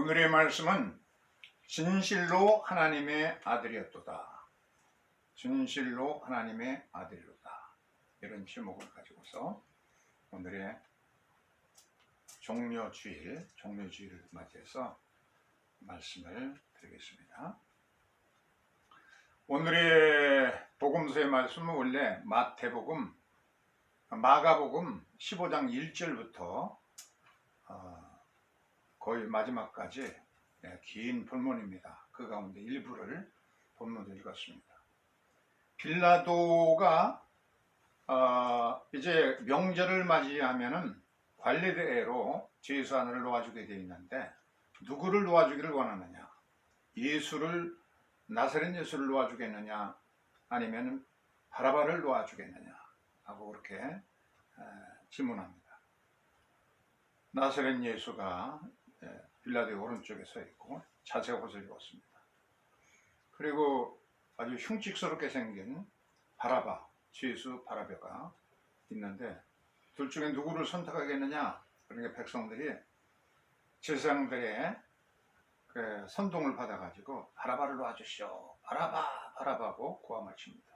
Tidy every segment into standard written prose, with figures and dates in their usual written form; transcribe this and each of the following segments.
오늘의 말씀은 진실로 하나님의 아들이었도다. 진실로 하나님의 아들이었다. 이런 제목을 가지고서 오늘의 종려주일을 맞이해서 말씀을 드리겠습니다. 오늘의 복음서의 말씀은 원래 마가복음 15장 1절부터 거의 마지막까지 긴 본문입니다. 그 가운데 일부를 본문으로 읽었습니다. 빌라도가 이제 명절을 맞이하면은 관례대로 죄수 하나를 놓아주게 되어 있는데 누구를 놓아주기를 원하느냐? 나사렛 예수를 놓아주겠느냐? 아니면 바라바를 놓아주겠느냐? 하고 그렇게 질문합니다. 나사렛 예수가 빌라도의 오른쪽에 서 있고 자색 옷을 입었습니다. 그리고 아주 흉측스럽게 생긴 바라바, 죄수 바라바가 있는데 둘 중에 누구를 선택하겠느냐? 그러니까 백성들이 제사장들의 선동을 받아가지고 바라바를 놔주시오, 바라바고 고함을 칩니다.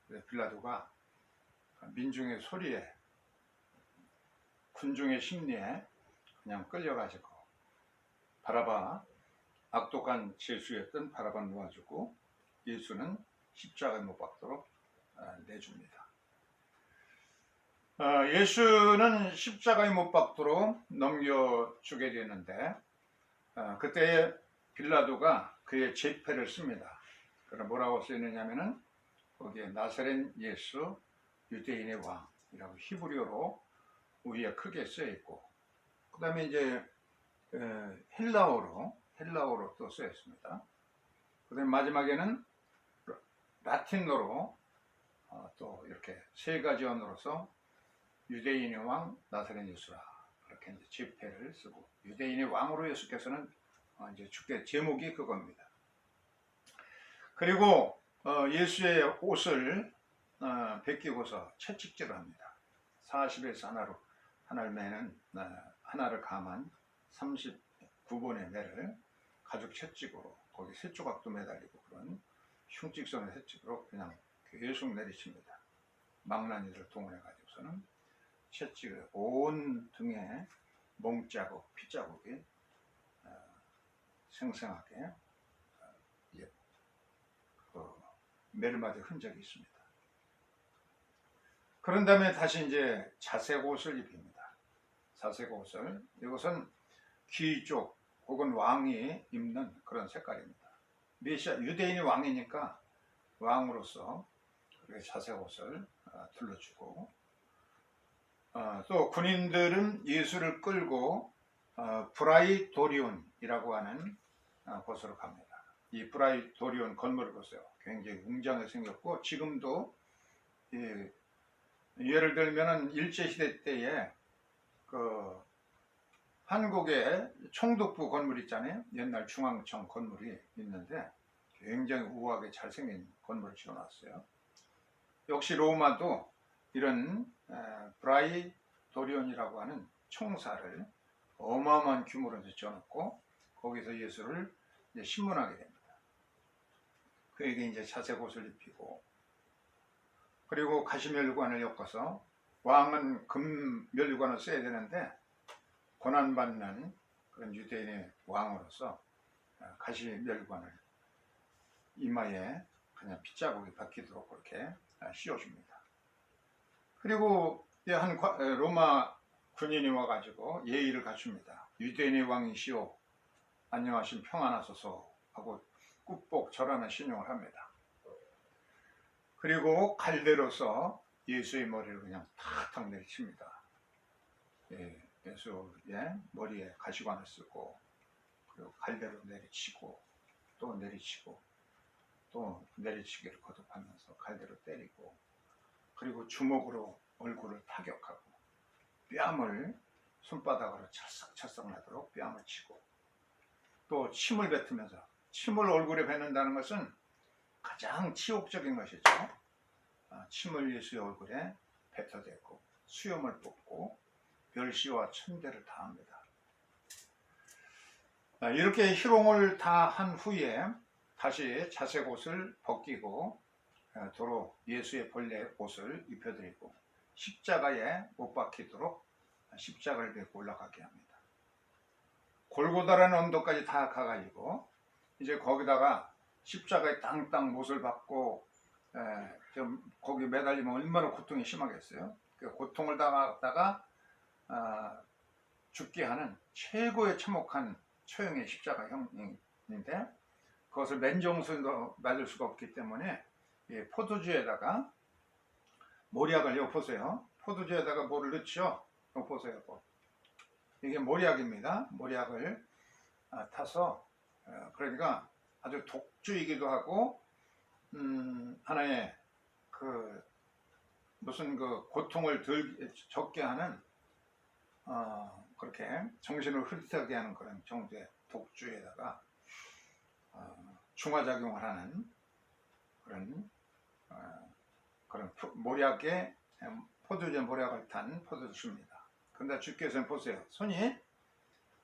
그래서 빌라도가 민중의 소리에, 군중의 심리에 그냥 끌려가지고 바라바, 악독한 죄수였던 바라바를 놓아주고 예수는 십자가에 못 박도록 내줍니다. 예수는 십자가에 못 박도록 넘겨주게 되는데 그때 빌라도가 그의 제패를 씁니다. 그럼 뭐라고 쓰이느냐면은 거기에 나사렛 예수 유대인의 왕이라고 히브리어로 위에 크게 쓰여 있고, 그 다음에 이제 헬라어로 또 쓰여 있습니다. 그 다음에 마지막에는 라틴어로 또 이렇게 세 가지 언어로서 유대인의 왕 나사렛 예수라 이렇게 이제 제패를 쓰고, 유대인의 왕으로 예수께서는 이제 주께 제목이 그겁니다. 그리고 예수의 옷을 벗기고서 채찍질을 합니다. 40에서 하나를 매는 하나를 감한 39번의 매를 가죽 채찍으로 거기 세 조각도 매달리고 그런 흉측스러운 채찍으로 그냥 계속 내리칩니다. 망나니를 동원해 가지고서는 채찍을 온 등에 몽자국, 피자국이 생생하게 매를 맞은 흔적이 있습니다. 그런 다음에 다시 이제 자색 옷을 입힙니다. 자색 옷을, 이것은 귀족 혹은 왕이 입는 그런 색깔입니다. 유대인이 왕이니까 왕으로서 그렇게 자색 옷을 둘러주고, 또 군인들은 예수를 끌고 브라이도리온이라고 하는 곳으로 갑니다. 이 브라이도리온 건물을 보세요. 굉장히 웅장하게 생겼고, 지금도 예를 들면은 일제시대 때에 한국의 총독부 건물 있잖아요. 옛날 중앙청 건물이 있는데 굉장히 우아하게 잘생긴 건물을 지어놨어요. 역시 로마도 이런 브라이도리온이라고 하는 총사를 어마어마한 규모로 지어놨고, 거기서 예수를 이제 신문하게 됩니다. 그에게 이제 자색 옷을 입히고, 그리고 가시면류관을 엮어서, 왕은 금 면류관을 써야 되는데 고난받는 그런 유대인의 왕으로서 가시면류관을 이마에 그냥 핏자국이 박히도록 그렇게 씌워줍니다. 그리고 한 로마 군인이 와가지고 예의를 갖춥니다. 유대인의 왕이시오, 안녕하신 평안하소서 하고 꾹복 절하는 신용을 합니다. 그리고 갈대로서 예수의 머리를 그냥 탁탁 내리칩니다. 예수의 머리에 가시관을 쓰고, 그리고 갈대로 내리치고 또 내리치고 또 내리치기를 거듭하면서 갈대로 때리고, 그리고 주먹으로 얼굴을 타격하고 뺨을 손바닥으로 찰싹찰싹 나도록 뺨을 치고, 또 침을 뱉으면서, 침을 얼굴에 뱉는다는 것은 가장 치욕적인 것이죠. 침을 예수의 얼굴에 뱉어대고 수염을 뽑고 별시와 천대를 다합니다. 이렇게 희롱을 다 한 후에 다시 자색 옷을 벗기고 도로 예수의 본래 옷을 입혀드리고 십자가에 못 박히도록 십자가를 메고 올라가게 합니다. 골고다라는 언덕까지 다 가가지고 이제 거기다가 십자가에 땅땅 못을 박고 좀 거기 매달리면 얼마나 고통이 심하겠어요. 그 고통을 당하다가 죽게 하는 최고의 참혹한 처형의 십자가형인데 그것을 맨정신으로 맞을 수가 없기 때문에 포도주에다가 모략을 이거 보세요. 포도주에다가 뭐를 넣죠? 이거 보세요. 이게 모략입니다. 모략을 타서 그러니까 아주 독주이기도 하고 하나의 그 무슨 그 고통을 적게 하는 그렇게 정신을 흐릿하게 하는 그런 정도의 독주에다가 중화작용을 하는 그런 모략의 포도주에 모략을 탄 포도주입니다. 그런데 주께서는 보세요. 손이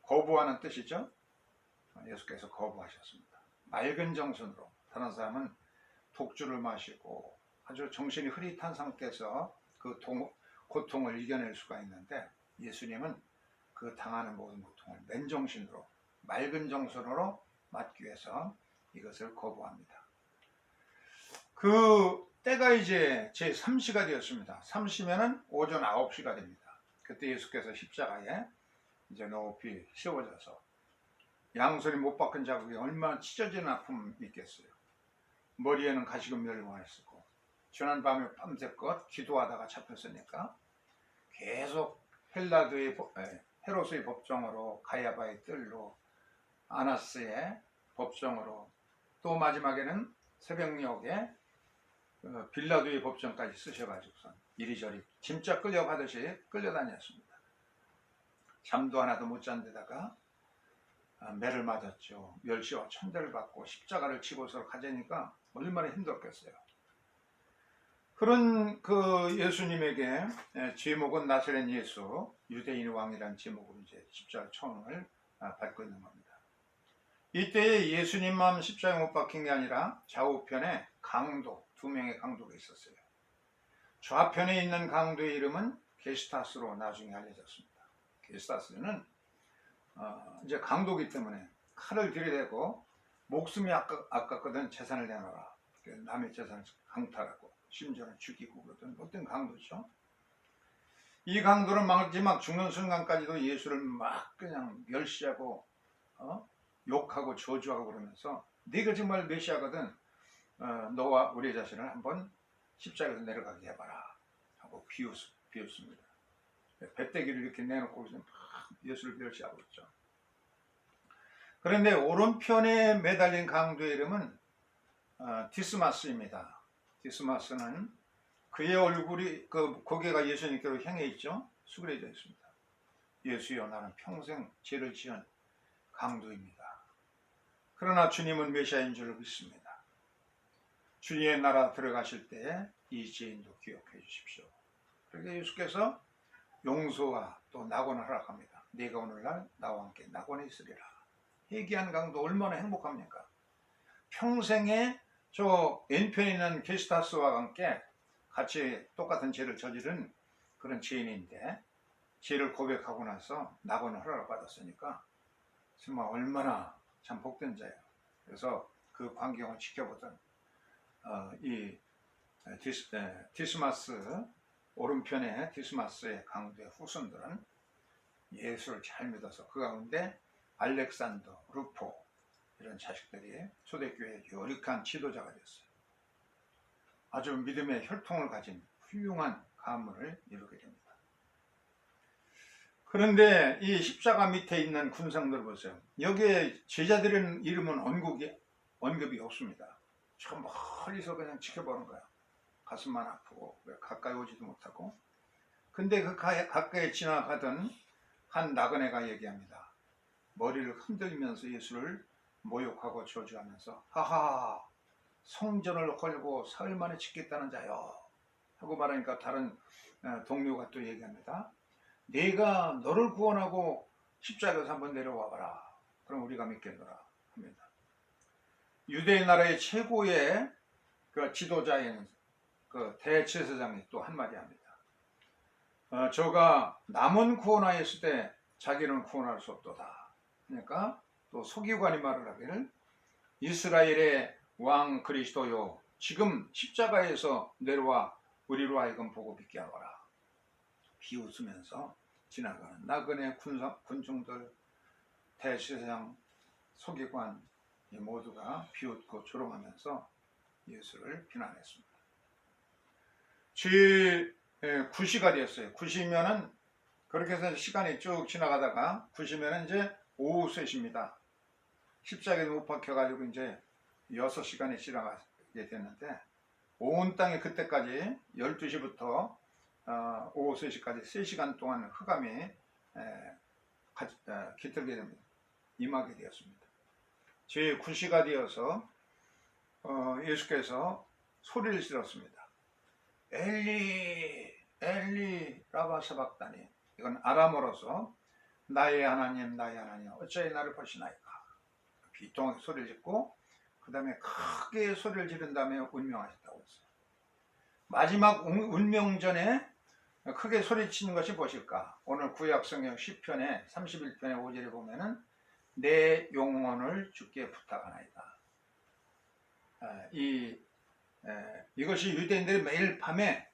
거부하는 뜻이죠. 예수께서 거부하셨습니다. 맑은 정신으로. 다른 사람은 독주를 마시고 아주 정신이 흐릿한 상태에서 그 고통을 이겨낼 수가 있는데 예수님은 그 당하는 모든 고통을 맨정신으로 맑은 정신으로 맞기 위해서 이것을 거부합니다. 그 때가 이제 제3시가 되었습니다. 3시면은 오전 9시가 됩니다. 그때 예수께서 십자가에 이제 높이 세워져서 양손이 못 박은 자국이 얼마나 찢어지는 아픔이 있겠어요. 머리에는 가시금 멸망을 쓰고 지난 밤에 밤새껏 기도하다가 잡혔으니까 계속 헤롯의 법정으로 가야바의 뜰로 아나스의 법정으로 또 마지막에는 새벽녘에 빌라도의 법정까지 쓰셔가지고선 이리저리 짐짝 끌려가듯이 끌려다녔습니다. 잠도 하나도 못 잔 데다가 매를 맞았죠. 멸시와 천대를 받고 십자가를 치고서 가자니까 얼마나 힘들었겠어요. 그런 그 예수님에게 제목은 나사렛 예수, 유대인의 왕이라는 제목으로 이제 십자가 초원을 밟고 있는 겁니다. 이때에 예수님만 십자가에 못 박힌 게 아니라 좌우편에 강도, 2명의 강도가 있었어요. 좌편에 있는 강도의 이름은 게스타스로 나중에 알려졌습니다. 게스타스는 이제 강도기 때문에 칼을 들이대고 목숨이 아깝거든 재산을 내놔라. 남의 재산을 강탈하고 심지어는 죽이고 그러던 어떤 강도죠. 이 강도는 마지막 죽는 순간까지도 예수를 막 그냥 멸시하고 욕하고 저주하고 그러면서 네가 정말 메시아거든 너와 우리 자신을 한번 십자가에서 내려가게 해봐라 하고 비웃습니다. 배때기를 이렇게 내놓고 예수를 멸시하고 있죠. 그런데 오른편에 매달린 강도의 이름은 디스마스입니다. 디스마스는 그의 얼굴이 고개가 예수님께로 향해 있죠. 수그려져 있습니다. 예수여 나는 평생 죄를 지은 강도입니다. 그러나 주님은 메시아인 줄 믿습니다. 주님의 나라 들어가실 때 이 죄인도 기억해 주십시오. 그러니까 예수께서 용서와 또 낙원을 허락합니다. 네가 오늘날 나와 함께 낙원에 있으리라. 회개한 강도 얼마나 행복합니까? 평생에 저 왼편에 있는 게스타스와 함께 같이 똑같은 죄를 저지른 그런 죄인인데 죄를 고백하고 나서 낙원을 허락받았으니까 정말 얼마나 참 복된 자예요. 그래서 그 광경을 지켜보던 이 디스마스 오른편에 디스마스의 강도의 후손들은 예수를 잘 믿어서 그 가운데 알렉산더, 루포 이런 자식들이 초대교회의 유력한 지도자가 됐어요. 아주 믿음의 혈통을 가진 훌륭한 가문을 이루게 됩니다. 그런데 이 십자가 밑에 있는 군상들 보세요. 여기에 제자들의 이름은 언급이 없습니다. 저 멀리서 그냥 지켜보는 거야. 가슴만 아프고 가까이 오지도 못하고. 근데 그 가까이 지나가던 한 나그네가 얘기합니다. 머리를 흔들면서 예수를 모욕하고 저주하면서 하하 성전을 헐고 사흘 만에 짓겠다는 자요 하고 말하니까 다른 동료가 또 얘기합니다. 네가 너를 구원하고 십자가에서 한번 내려와 봐라. 그럼 우리가 믿겠노라 합니다. 유대인 나라의 최고의 그 지도자인 그 대제사장이 또 한마디 합니다. 저가 남은 구원하였을 때 자기는 구원할 수 없도다. 그러니까 또 서기관이 말을 하기를 이스라엘의 왕 그리스도요 지금 십자가에서 내려와 우리로 하여금 보고 믿게 하거라. 비웃으면서 지나가는 나그네 군중들, 대제사장, 서기관 모두가 비웃고 조롱하면서 예수를 비난했습니다. 주일 9시가 되었어요. 9시면은 그렇게 해서 시간이 쭉 지나가다가 9시면은 이제 오후 3시입니다. 십자가에 못 박혀가지고 이제 6시간이 지나가게 됐는데 온 땅에 그때까지 12시부터 오후 3시까지 3시간 동안 흑암이 깃들게 됩니다. 임하게 되었습니다. 제 9시가 되어서 예수께서 소리를 질렀습니다. 엘리 엘리 라바 사박다니. 이건 아람어로서 나의 하나님 나의 하나님 어찌하여 나를 버리시나이까. 비통하게 소리를 짓고 그 다음에 크게 소리를 지른 다음에 운명하셨다고 했어요. 마지막 운명 전에 크게 소리치는 것이 무엇일까? 오늘 구약성경 10편에 31편의 5절에 보면은 내 영혼을 주께 부탁하나이다. 이것이 유대인들이 매일 밤에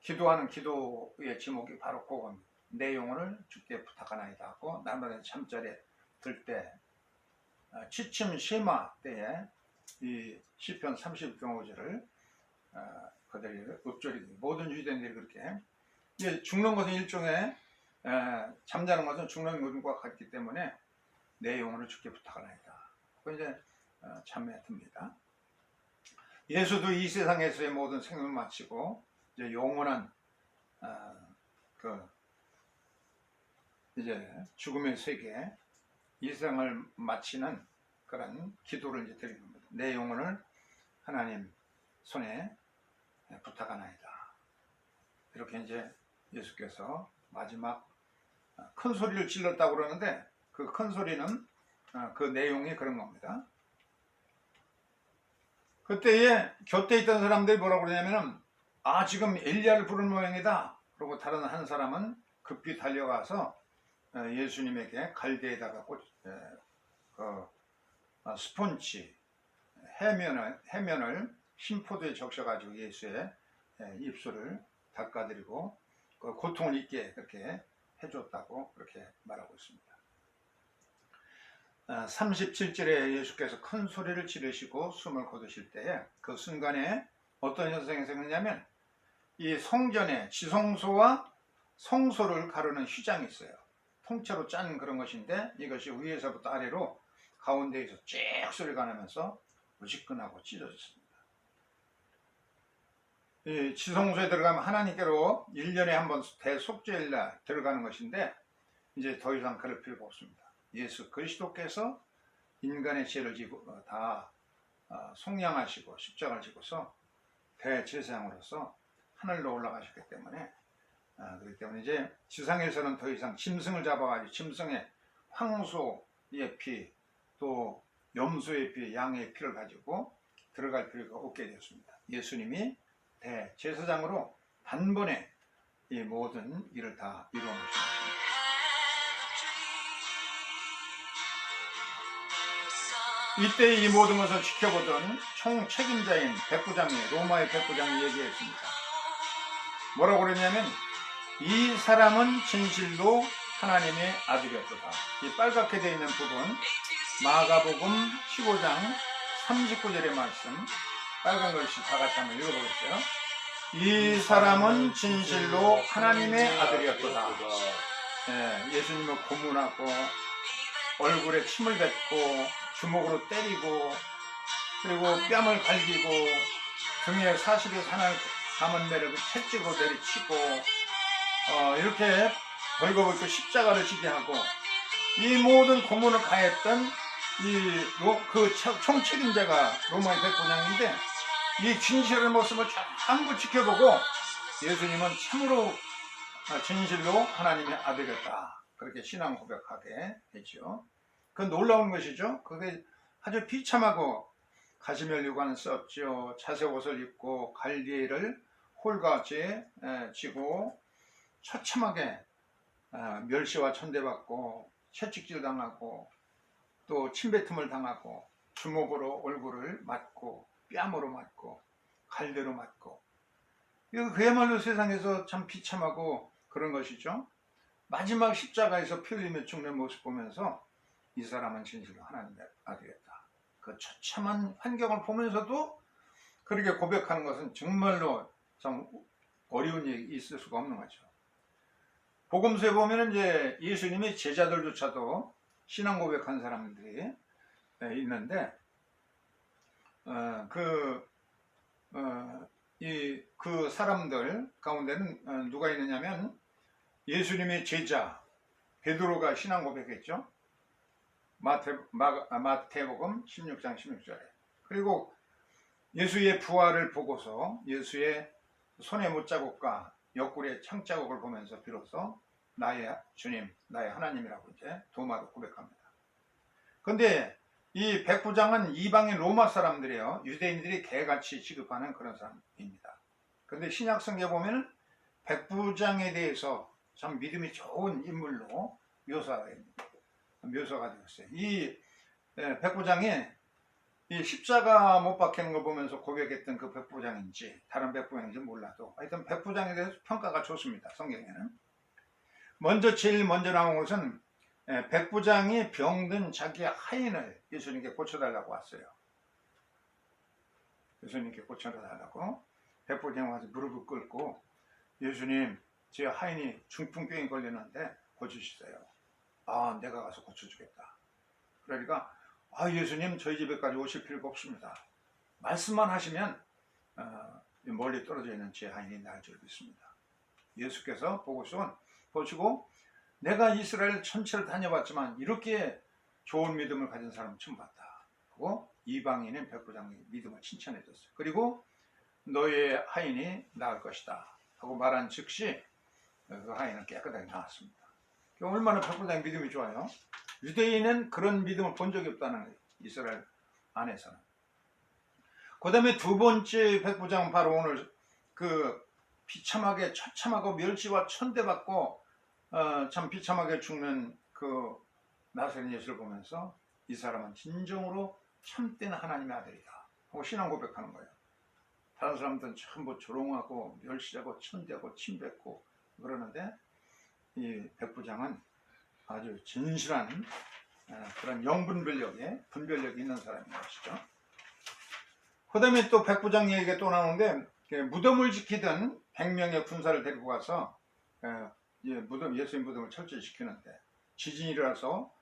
기도하는 기도의 제목이 바로 그겁니다. 내 영혼을 주께 부탁하나이다 하고 날마다 잠자리에 들 때 취침 쉐마 때에 이 시편 31편 5절을 그들이 읊조리고 모든 유대인들이 그렇게 이제 죽는 것은 일종의 잠자는 것은 죽는 것과 같기 때문에 내 영혼을 주께 부탁하나이다. 그 이제 잠에 듭니다. 예수도 이 세상에서의 모든 생명을 마치고 이제 영원한 이제 죽음의 세계 이 세상을 마치는 그런 기도를 이제 드리는 겁니다. 내 영혼을 하나님 손에 부탁하나이다. 이렇게 이제 예수께서 마지막 큰 소리를 질렀다고 그러는데 그 큰 소리는 그 내용이 그런 겁니다. 그때에 곁에 있던 사람들이 뭐라고 그러냐면은 지금 엘리야를 부르는 모양이다. 그리고 다른 한 사람은 급히 달려가서 예수님에게 갈대에다가 스폰지 해면을 심포도에 적셔가지고 예수의 입술을 닦아드리고 고통을 잊게 그렇게 해줬다고 그렇게 말하고 있습니다. 37절에 예수께서 큰 소리를 지르시고 숨을 거두실 때에 그 순간에 어떤 현상이 생기냐면 이 성전에 지성소와 성소를 가르는 휘장이 있어요. 통째로 짠 그런 것인데 이것이 위에서부터 아래로 가운데에서 쭉 소리가 나면서 무지근하고 찢어졌습니다. 이 지성소에 들어가면 하나님께로 1년에 한 번 대속죄일날 들어가는 것인데 이제 더 이상 그럴 필요가 없습니다. 예수 그리스도께서 인간의 죄를 지고 다 속량하시고 십자가를 지고서 대제사장으로서 하늘로 올라가셨기 때문에 그렇기 때문에 이제 지상에서는 더 이상 짐승을 잡아가지고 짐승의 황소의 피 또 염소의 피, 양의 피를 가지고 들어갈 필요가 없게 되었습니다. 예수님이 대제사장으로 단번에 이 모든 일을 다 이루어 놓으셨습니다. 이때 이 모든 것을 지켜보던 총책임자인 백부장이 로마의 백부장이 얘기했습니다. 뭐라고 그러냐면 이 사람은 진실로 하나님의 아들이었다. 이 빨갛게 되어 있는 부분 마가복음 15장 39절의 말씀 빨간 글씨 다 같이 한번 읽어보겠어요. 이 사람은 진실로 하나님의 아들이었다. 예수님을 고문하고 얼굴에 침을 뱉고 주먹으로 때리고 그리고 뺨을 갈기고 등에 40에 사날 가문매를 채찍으로 내리치고 이렇게 벌거벗고 십자가를 지게 하고 이 모든 고문을 가했던 그 총책임자가 로마의 백부장인데 이 진실의 모습을 전부 지켜보고 예수님은 참으로 진실로 하나님의 아들이었다 그렇게 신앙 고백하게 했죠. 그 놀라운 것이죠. 그게 아주 비참하고 가시멜 유관을 썼죠. 자색 옷을 입고 갈대를 홀같이 지고 처참하게 멸시와 천대받고 채찍질 당하고 또 침뱉음을 당하고 주먹으로 얼굴을 맞고 뺨으로 맞고 갈대로 맞고, 이거 그야말로 세상에서 참 비참하고 그런 것이죠. 마지막 십자가에서 피 흘리며 죽는 모습 보면서 이 사람은 진실로 하나님의 아들이었다. 그 처참한 환경을 보면서도 그렇게 고백하는 것은 정말로 참 어려운 일이 있을 수가 없는 거죠. 복음서에 보면 이제 예수님이 제자들조차도 신앙 고백한 사람들이 있는데, 그 사람들 가운데는 누가 있느냐면 예수님의 제자 베드로가 신앙 고백했죠. 마태복음 16장 16절에. 그리고 예수의 부활을 보고서 예수의 손의 못자국과 옆구리의 창자국을 보면서 비로소 나의 주님, 나의 하나님이라고 이제 도마도 고백합니다. 그런데 이 백부장은 이방인 로마 사람들이에요. 유대인들이 개같이 취급하는 그런 사람입니다. 그런데 신약 성경에 보면 백부장에 대해서 참 믿음이 좋은 인물로 묘사가 되었어요. 이 백부장이 이 십자가 못 박히는 걸 보면서 고백했던 그 백부장인지 다른 백부장인지 몰라도 하여튼 백부장에 대해서 평가가 좋습니다. 성경에는. 제일 먼저 나온 것은 백부장이 병든 자기 하인을 예수님께 고쳐달라고 왔어요. 예수님께 고쳐달라고 백부장이 와서 무릎을 꿇고, 예수님, 제 하인이 중풍병이 걸리는데 고쳐주세요. 내가 가서 고쳐주겠다. 그러니까 예수님, 저희 집에까지 오실 필요가 없습니다. 말씀만 하시면 멀리 떨어져 있는 제 하인이 나을 줄 믿습니다. 예수께서 보시고 내가 이스라엘 전체를 다녀봤지만 이렇게 좋은 믿음을 가진 사람은 처음 봤다. 그리고 이방인인 백부장의 믿음을 칭찬해 줬어요. 그리고 너의 하인이 나을 것이다 하고 말한 즉시 그 하인은 깨끗하게 나았습니다. 얼마나 백부장의 믿음이 좋아요. 유대인은 그런 믿음을 본 적이 없다는 거예요. 이스라엘 안에서는. 그 다음에 두 번째 백부장은 바로 오늘 그 비참하게 처참하고 멸시와 천대받고 참 비참하게 죽는 그 나사렛 예수를 보면서 이 사람은 진정으로 참된 하나님의 아들이다 하고 신앙 고백하는 거예요. 다른 사람들은 전부 조롱하고 멸시하고 천대하고 침뱉고 그러는데 이 백부장은 아주 진실한 그런 분별력이 있는 사람인 것이죠. 그 다음에 또 백부장 얘기가 또 나오는데, 무덤을 지키던 100명의 군사를 데리고 가서 예수의 무덤을 철저히 지키는데 지진이 일어나서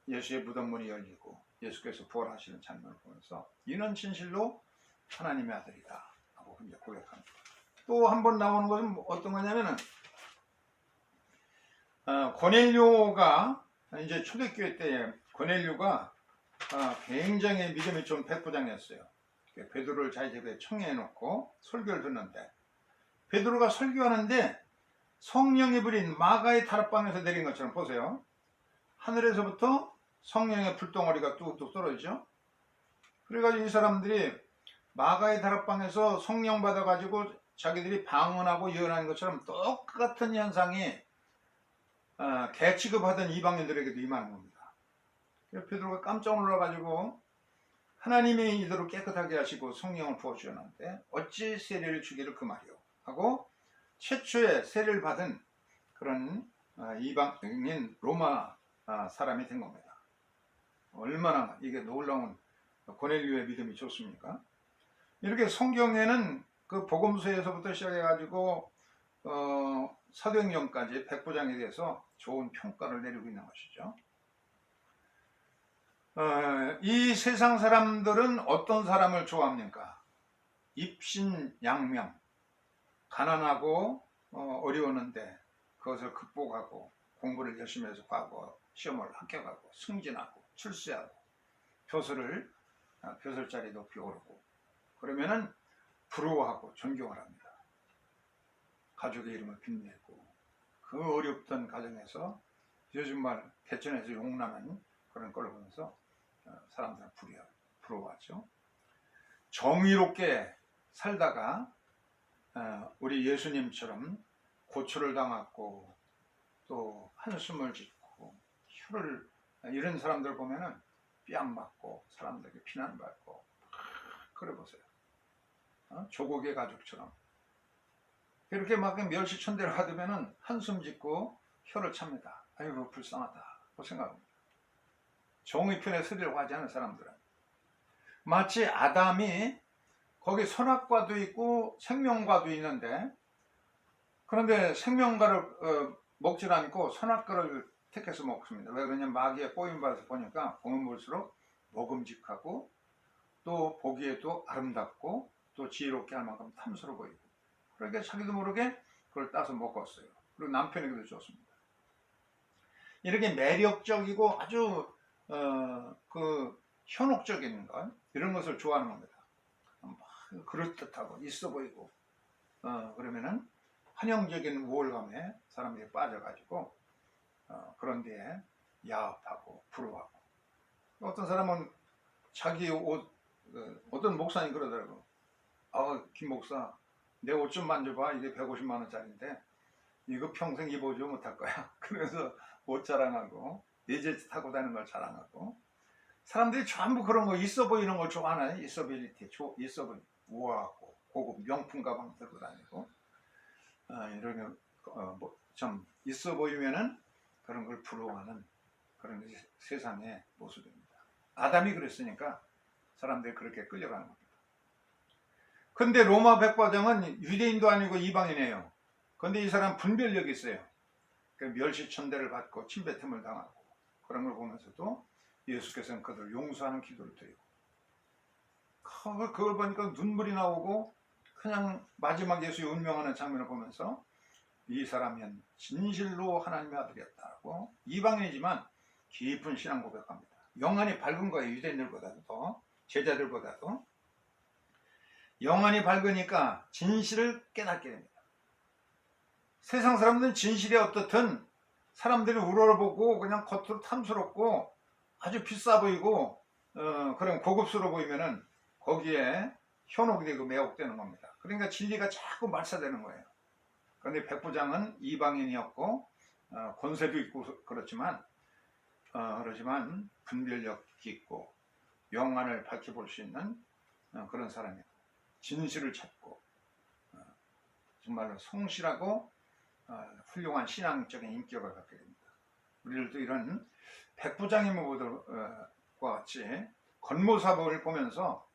예수의 무덤 문이 열리고 예수께서 부활하시는 장면을 보면서 이는 진실로 하나님의 아들이다 하고 이제 고백합니다. 또 한 번 나오는 것은 어떤 거냐면은 고넬료가 이제 초대교회 때 고넬료가 굉장히 믿음이 좋은 백부장이었어요. 베드로를 자기 집에 청해해 놓고 설교를 듣는데, 베드로가 설교하는데 성령이 부린 마가의 다락방에서 내린 것처럼 보세요. 하늘에서부터 성령의 불덩어리가 뚝뚝 떨어지죠. 그래가지고 이 사람들이 마가의 다락방에서 성령 받아가지고 자기들이 방언하고 예언하는 것처럼 똑같은 현상이 개 취급하던 이방인들에게도 임하는 겁니다. 그래서 베드로가 깜짝 놀라가지고 하나님이 이들을 깨끗하게 하시고 성령을 부어주셨는데 어찌 세례를 주기를 그 말이오 하고 최초의 세례를 받은 그런 이방인 로마 사람이 된 겁니다. 얼마나 이게 놀라운 고넬료의 믿음이 좋습니까? 이렇게 성경에는 그 복음서에서부터 시작해가지고 사도행전까지 백부장에 대해서 좋은 평가를 내리고 있는 것이죠. 이 세상 사람들은 어떤 사람을 좋아합니까? 입신양명, 가난하고 어려웠는데 그것을 극복하고 공부를 열심히 해서 시험을 합격하고 승진하고 출세하고 벼슬자리 높이 오르고 그러면은 부러워하고 존경을 합니다. 가족의 이름을 빛내고 그 어렵던 가정에서 요즘 말 개천에서 용나는 그런 걸 보면서 사람들은 부러워하죠. 정의롭게 살다가 우리 예수님처럼 고초를 당하고 또 한숨을 짓고 혀를 이런 사람들 보면은 뺨 맞고 사람들에게 비난받고 그래 보세요. 조국의 가족처럼 이렇게 막 멸시천대를 받으면은 한숨 짓고 혀를 찹니다. 아이고 불쌍하다고 생각합니다. 정의 편에 서려고 하지 않은 사람들은 마치 아담이 거기 선악과도 있고 생명과도 있는데 그런데 생명과를 먹질 않고 선악과를 택해서 먹습니다. 왜 그러냐면 마귀의 꼬임받아서 보니까 보면 볼수록 먹음직하고 또 보기에도 아름답고 또 지혜롭게 할 만큼 탐스러워 보이고 그러니까 자기도 모르게 그걸 따서 먹었어요. 그리고 남편에게도 줬습니다. 이렇게 매력적이고 아주 현혹적인 것 이런 것을 좋아하는 겁니다. 그럴듯하고 있어 보이고 그러면은 환영적인 우월감에 사람들이 빠져가지고 그런 데에 야합하고 부러워하고 어떤 사람은 자기 옷 어떤 목사님 그러더라고. 김 목사 내 옷 좀 만져봐. 이게 150만 원짜리인데 이거 평생 입어주지 못할 거야. 그래서 옷 자랑하고 예제트 타고 다니는 걸 자랑하고 사람들이 전부 그런 거 있어 보이는 걸 좋아하나요? 있어빌리티, 있어 보이 우아하고 고급 명품 가방 들고 다니고 이러면 좀 있어 보이면은 그런 걸 부러워하는 그런 세상의 모습입니다. 아담이 그랬으니까 사람들이 그렇게 끌려가는 겁니다. 근데 로마 백부장은 유대인도 아니고 이방인이에요. 근데 이 사람 분별력이 있어요. 그 멸시천대를 받고 침뱉음을 당하고 그런 걸 보면서도 예수께서는 그들을 용서하는 기도를 드리고 그걸 보니까 눈물이 나오고 그냥 마지막 예수의 운명하는 장면을 보면서 이 사람은 진실로 하나님의 아들이었다고 이방인이지만 깊은 신앙 고백합니다. 영안이 밝은 거예요. 유대인들보다도 더 제자들보다도 영안이 밝으니까 진실을 깨닫게 됩니다. 세상 사람들은 진실이 어떻든 사람들이 우러러보고 그냥 겉으로 탐스럽고 아주 비싸 보이고 그런 고급스러워 보이면은 거기에 현혹이 되고 매혹되는 겁니다. 그러니까 진리가 자꾸 말살되는 거예요. 그런데 백부장은 이방인이었고 권세도 있고 그렇지만 분별력 있고 영안을 밝혀볼 수 있는 그런 사람이고 진실을 찾고 정말로 성실하고 훌륭한 신앙적인 인격을 갖게 됩니다. 우리들도 이런 백부장님과 같이 권모사복을 보면서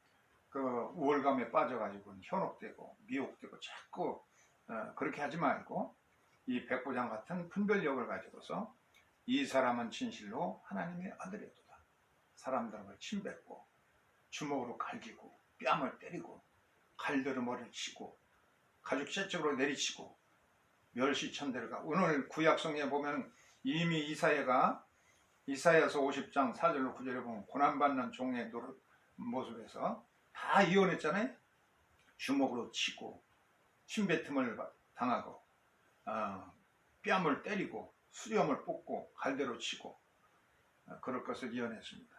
그 우월감에 빠져가지고 현혹되고 미혹되고 자꾸 그렇게 하지 말고 이 백부장 같은 분별력을 가지고서 이 사람은 진실로 하나님의 아들이었다. 사람들을 침뱉고 주먹으로 갈기고 뺨을 때리고 칼들을 머리를 치고 가죽 채찍으로 내리치고 멸시천대를 가고 오늘 구약성경에 보면 이미 이사야서 50장 4절로 9절에 보면 고난받는 종의 모습에서 다 이혼했잖아요. 주먹으로 치고 침뱉음을 당하고 뺨을 때리고 수염을 뽑고 갈대로 치고 그럴 것을 이혼했습니다.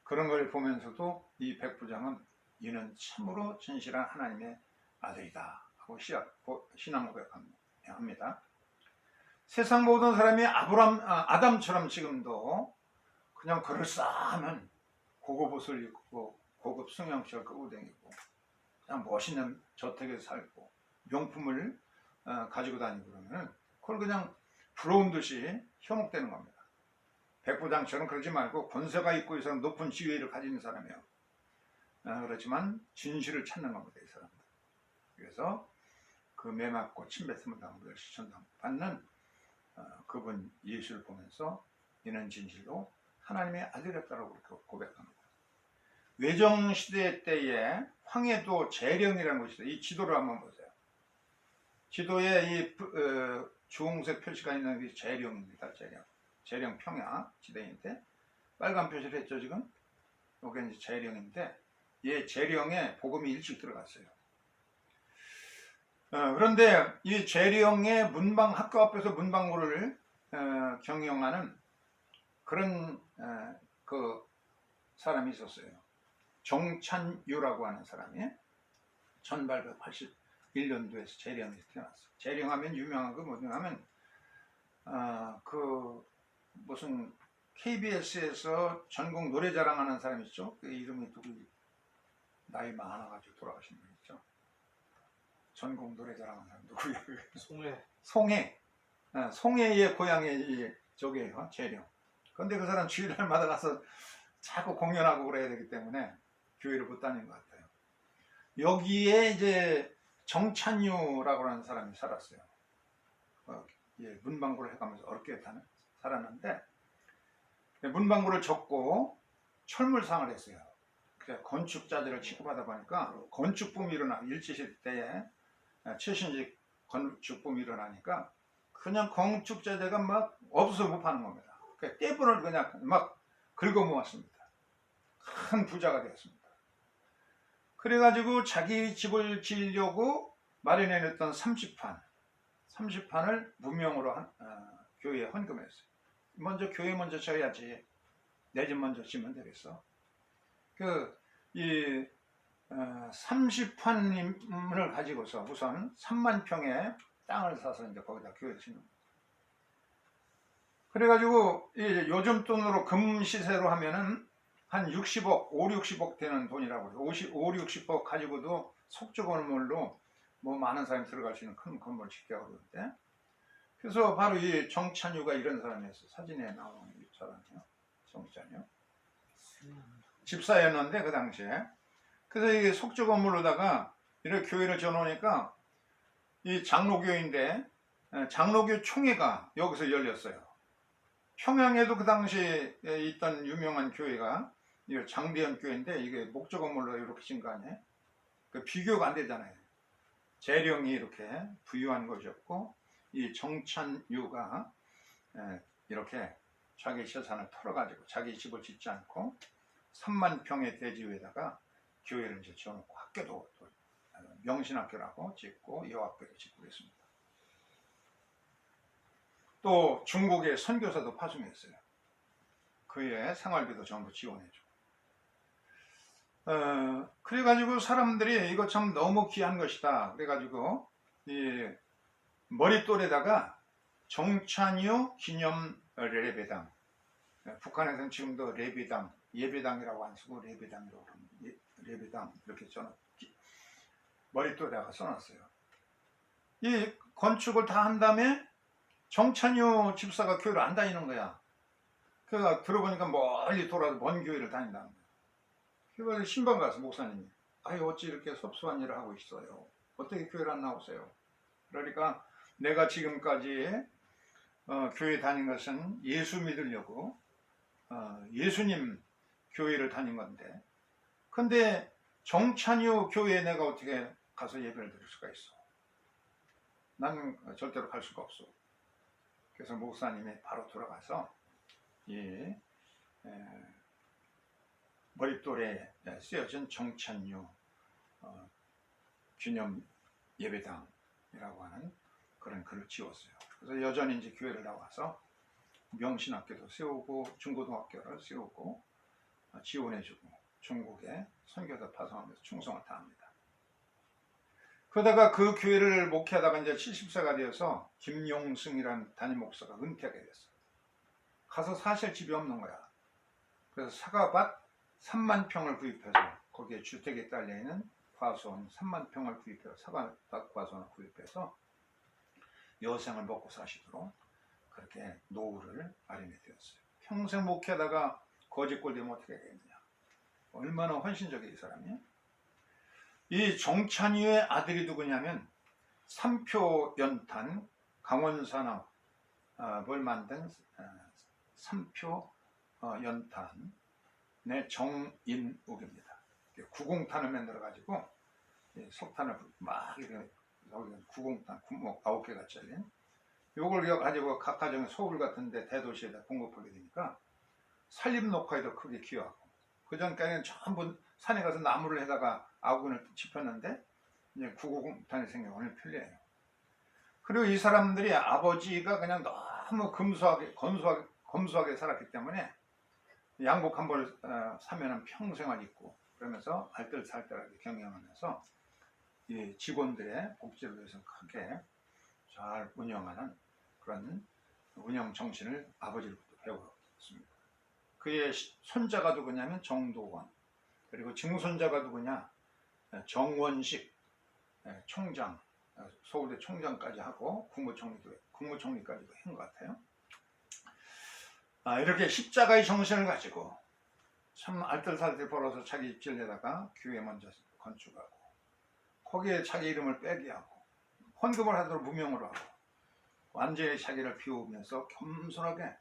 그런 걸 보면서도 이 백부장은 이는 참으로 진실한 하나님의 아들이다 하고 신앙 고백합니다. 세상 모든 사람이 아담처럼 지금도 그냥 그럴싸하면 고급 옷을 입고 고급 승용차를 끌고 다니고 그냥 멋있는 저택에서 살고 명품을 가지고 다니고 그러면 그걸 그냥 부러운 듯이 현혹되는 겁니다. 백부장처럼 그러지 말고 권세가 있고 이 사람 높은 지위를 가진 사람이에요. 그렇지만 진실을 찾는 겁니다. 이 사람들. 그래서 그 매맞고 침뱉음을 당하고 멸시천당 받는 그분 예수를 보면서 이는 진실로 하나님의 아들이었다고 고백합니다. 외정시대 때에 황해도 재령이라는 곳이 있어요. 이 지도를 한번 보세요. 지도에 이 주홍색 표시가 있는 게 재령입니다. 재령 평야 지대인데 빨간 표시를 했죠 지금. 이게 이제 재령인데 이 재령에 복음이 일찍 들어갔어요. 그런데 이 재령의 학교 앞에서 문방구를 경영하는 그런 그 사람이 있었어요. 정찬유라고 하는 사람이 1881년도에서 재령에서 태어났어요. 재령하면 유명한 거 뭐냐면 그 무슨 KBS에서 전국 노래자랑하는 사람 있죠? 그 이름이 누구, 나이 많아가지고 돌아가신 분 있죠? 전국 노래자랑하는 사람 누구예요? 송해의 고향이 저기에요, 재령. 근데 그 사람 주일날마다 가서 자꾸 공연하고 그래야 되기 때문에 교회를 못 다닌 것 같아요. 여기에 이제 정찬유라고 하는 사람이 살았어요. 문방구를 해가면서 어렵게 살았는데, 문방구를 접고 철물상을 했어요. 그래서 건축자들을 취급하다 보니까 건축붐이 일제시대에 최신식 건축붐이 일어나니까 그냥 건축자재가 막 없어서 못 파는 겁니다. 떼분을 그냥 막 긁어모았습니다. 큰 부자가 되었습니다. 그래가지고 자기 집을 지으려고 마련해냈던 30판을 무명으로 교회에 헌금했어요. 먼저 교회 먼저 지어야지, 내 집 먼저 지면 되겠어. 이 30판을 가지고서 우선 3만 평의 땅을 사서 이제 거기다 교회를 짓는 거예요. 그래가지고 요즘 돈으로 금 시세로 하면은 한 60억, 5, 60억 되는 돈이라고 해요. 5, 60억 가지고도 속주 건물로 뭐 많은 사람이 들어갈 수 있는 큰 건물을 짓게 어려운데, 그래서 바로 이 정찬유가 이런 사람이었어요. 사진에 나오는 이 사람이요. 정찬유. 집사였는데 그 당시에. 그래서 이게 속주 건물로다가 이렇게 교회를 지어놓으니까 이 장로교인데 장로교 총회가 여기서 열렸어요. 평양에도 그 당시에 있던 유명한 교회가 장대현 교회인데 이게 목조 건물로 이렇게 진 거 아니에요? 비교가 안 되잖아요. 재령이 이렇게 부유한 것이었고, 이 정찬유가 이렇게 자기 재산을 털어가지고 자기 집을 짓지 않고 3만 평의 대지 위에다가 교회를 이제 지어놓고 학교도 명신학교라고 짓고 여학교를 짓고 있습니다. 또 중국의 선교사도 파송했어요. 그의 생활비도 전부 지원해주고. 그래가지고 사람들이 이거 참 너무 귀한 것이다. 그래가지고 이 머릿돌에다가 정찬유 기념 레배당, 북한에서는 지금도 레배당, 예배당이라고 안 쓰고 레배당이라고 그러면 레배당 이렇게 머릿돌에다가 써놨어요. 이 건축을 다 한 다음에 정찬유 집사가 교회를 안 다니는 거야. 그래서 들어보니까 멀리 돌아서 먼 교회를 다닌다는 거야. 그래서 신방 가서 목사님이, 아유 어찌 이렇게 섭섭한 일을 하고 있어요. 어떻게 교회를 안 나오세요? 그러니까 내가 지금까지 교회 다닌 것은 예수 믿으려고 예수님 교회를 다닌 건데, 근데 정찬유 교회에 내가 어떻게 가서 예배를 드릴 수가 있어? 나는 절대로 갈 수가 없어. 그래서 목사님이 바로 들어가서 이 머릿돌에 쓰여진 정찬유 기념 예배당이라고 하는 그런 글을 지웠어요. 그래서 여전히 이제 교회를 나와서 명신학교도 세우고 중고등학교를 세우고 지원해주고 중국에 선교사 파송하면서 충성을 다합니다. 그러다가 그 교회를 목회하다가 이제 70세가 되어서 김용승이라는 담임 목사가 은퇴하게 됐어요. 가서 사실 집이 없는 거야. 그래서 사과밭 3만 평을 구입해서 거기에 주택에 딸려있는 과수원 3만 평을 구입해서 사과밭 과수원을 구입해서 여생을 먹고 사시도록 그렇게 노후를 마련해 되었어요. 평생 목회하다가 거지꼴 되면 어떻게 되겠느냐. 얼마나 헌신적인 이 사람이. 이 정찬유의 아들이 누구냐면 삼표 연탄 강원산업을 만든 삼표 연탄의 정인욱입니다. 구공탄을 만들어 가지고 석탄을 막 이렇게 구공탄 구멍 9개가 잘린 요걸 가지고 각 가정의 서울 같은데 대도시에다 공급하게 되니까 산림 녹화에도 크게 기여하고, 그 전까지는 전부 산에 가서 나무를 해다가 아군을 짚었는데 이제 구공탄이 생겨 오늘 편리해요. 그리고 이 사람들이 아버지가 그냥 너무 검소하게 살았기 때문에 양복 한 벌 사면은 평생을 입고 그러면서 알뜰살뜰하게 경영하면서 이 직원들의 복지를 위해서 크게 잘 운영하는 그런 운영 정신을 아버지로부터 배웠습니다. 그의 손자가 누구냐면 정도원, 그리고 증손자가 누구냐 정원식 총장, 서울대 총장까지 하고 국무총리까지도 한 것 같아요. 이렇게 십자가의 정신을 가지고 참 알뜰살뜰 벌어서 자기 입질내다가 교회 먼저 건축하고 거기에 자기 이름을 빼게 하고 헌금을 하도록 무명으로 하고 완전히 자기를 비우면서 겸손하게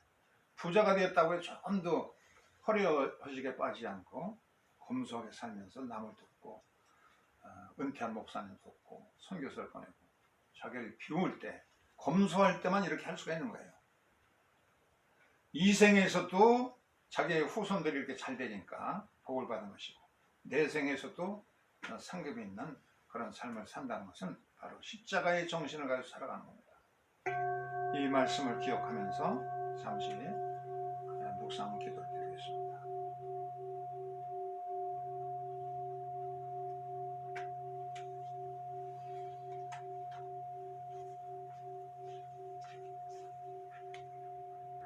부자가 되었다고 해서 좀도 허리허식에 빠지지 않고 검소하게 살면서 남을 돕고 은퇴한 목사님 돕고 선교사를 보내고 자기를 비울 때 검소할 때만 이렇게 할 수가 있는 거예요. 이 생에서도 자기의 후손들이 이렇게 잘 되니까 복을 받은 것이고 내 생에서도 상급이 있는 그런 삶을 산다는 것은 바로 십자가의 정신을 가지고 살아가는 겁니다. 이 말씀을 기억하면서 잠시 묵상 기도를